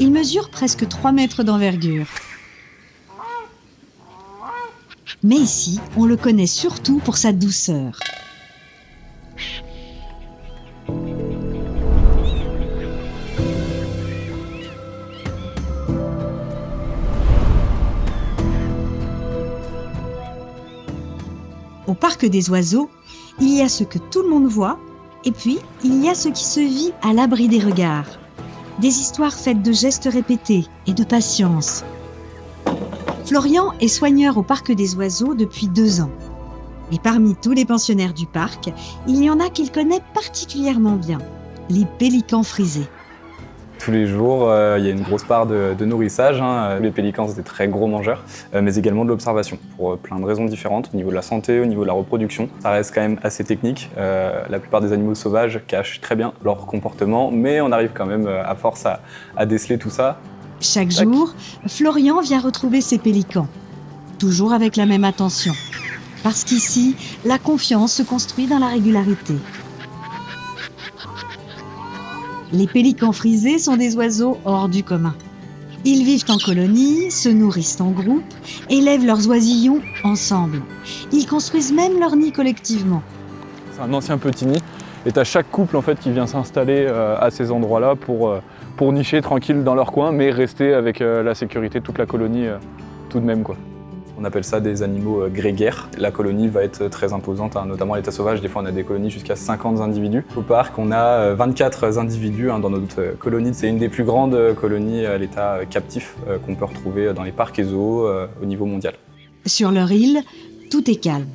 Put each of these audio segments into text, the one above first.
Il mesure presque 3 mètres d'envergure. Mais ici, on le connaît surtout pour sa douceur. Au parc des oiseaux, il y a ce que tout le monde voit, et puis il y a ce qui se vit à l'abri des regards. Des histoires faites de gestes répétés et de patience. Florian est soigneur au parc des oiseaux depuis 2 ans. Et parmi tous les pensionnaires du parc, il y en a qu'il connaît particulièrement bien, les pélicans frisés. Tous les jours, il y a une grosse part de nourrissage. Les pélicans, c'est des très gros mangeurs, mais également de l'observation, pour plein de raisons différentes, au niveau de la santé, au niveau de la reproduction. Ça reste quand même assez technique. La plupart des animaux sauvages cachent très bien leur comportement, mais on arrive quand même, à force, à déceler tout ça. Chaque jour, Florian vient retrouver ses pélicans, toujours avec la même attention. Parce qu'ici, la confiance se construit dans la régularité. Les pélicans frisés sont des oiseaux hors du commun. Ils vivent en colonie, se nourrissent en groupe, élèvent leurs oisillons ensemble. Ils construisent même leur nid collectivement. C'est un ancien petit nid et tu as chaque couple en fait, qui vient s'installer à ces endroits-là pour nicher tranquille dans leur coin, mais rester avec la sécurité de toute la colonie tout de même, quoi. On appelle ça des animaux grégaires. La colonie va être très imposante, notamment à l'état sauvage. Des fois, on a des colonies jusqu'à 50 individus. Au parc, on a 24 individus dans notre colonie. C'est une des plus grandes colonies à l'état captif qu'on peut retrouver dans les parcs et zoos au niveau mondial. Sur leur île, tout est calme.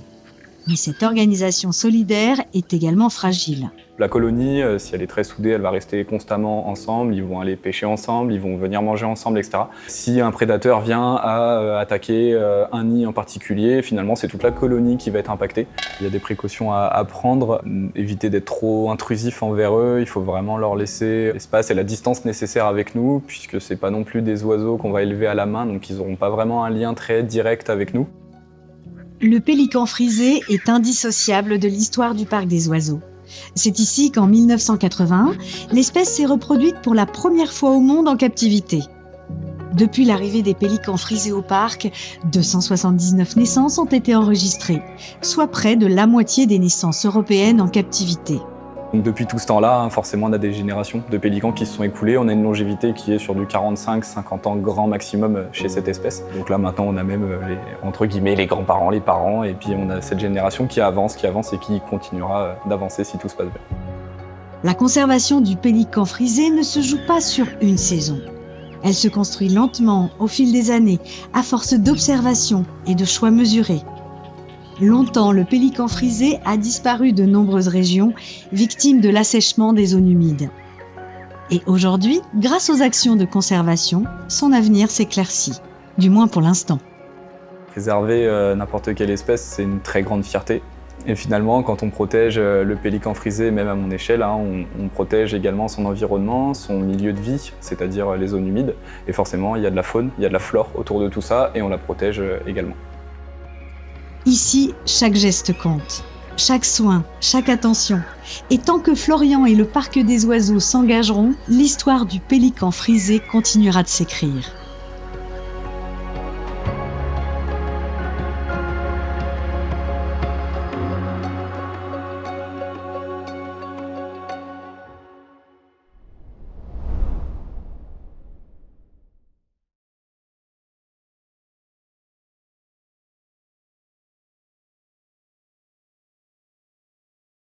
Mais cette organisation solidaire est également fragile. La colonie, si elle est très soudée, elle va rester constamment ensemble, ils vont aller pêcher ensemble, ils vont venir manger ensemble, etc. Si un prédateur vient à attaquer un nid en particulier, finalement c'est toute la colonie qui va être impactée. Il y a des précautions à prendre, éviter d'être trop intrusif envers eux, il faut vraiment leur laisser l'espace et la distance nécessaire avec nous, puisque c'est pas non plus des oiseaux qu'on va élever à la main, donc ils n'auront pas vraiment un lien très direct avec nous. Le pélican frisé est indissociable de l'histoire du parc des oiseaux. C'est ici qu'en 1981, l'espèce s'est reproduite pour la première fois au monde en captivité. Depuis l'arrivée des pélicans frisés au parc, 279 naissances ont été enregistrées, soit près de la moitié des naissances européennes en captivité. Donc depuis tout ce temps-là, forcément, on a des générations de pélicans qui se sont écoulées. On a une longévité qui est sur du 45-50 ans grand maximum chez cette espèce. Donc là, maintenant, on a même, entre guillemets, les grands-parents, les parents, et puis on a cette génération qui avance et qui continuera d'avancer si tout se passe bien. La conservation du pélican frisé ne se joue pas sur une saison. Elle se construit lentement au fil des années, à force d'observation et de choix mesurés. Longtemps, le pélican frisé a disparu de nombreuses régions, victime de l'assèchement des zones humides. Et aujourd'hui, grâce aux actions de conservation, son avenir s'éclaircit, du moins pour l'instant. Préserver n'importe quelle espèce, c'est une très grande fierté. Et finalement, quand on protège le pélican frisé, même à mon échelle, on protège également son environnement, son milieu de vie, c'est-à-dire les zones humides. Et forcément, il y a de la faune, il y a de la flore autour de tout ça, et on la protège également. Ici, chaque geste compte, chaque soin, chaque attention. Et tant que Florian et le parc des oiseaux s'engageront, l'histoire du pélican frisé continuera de s'écrire.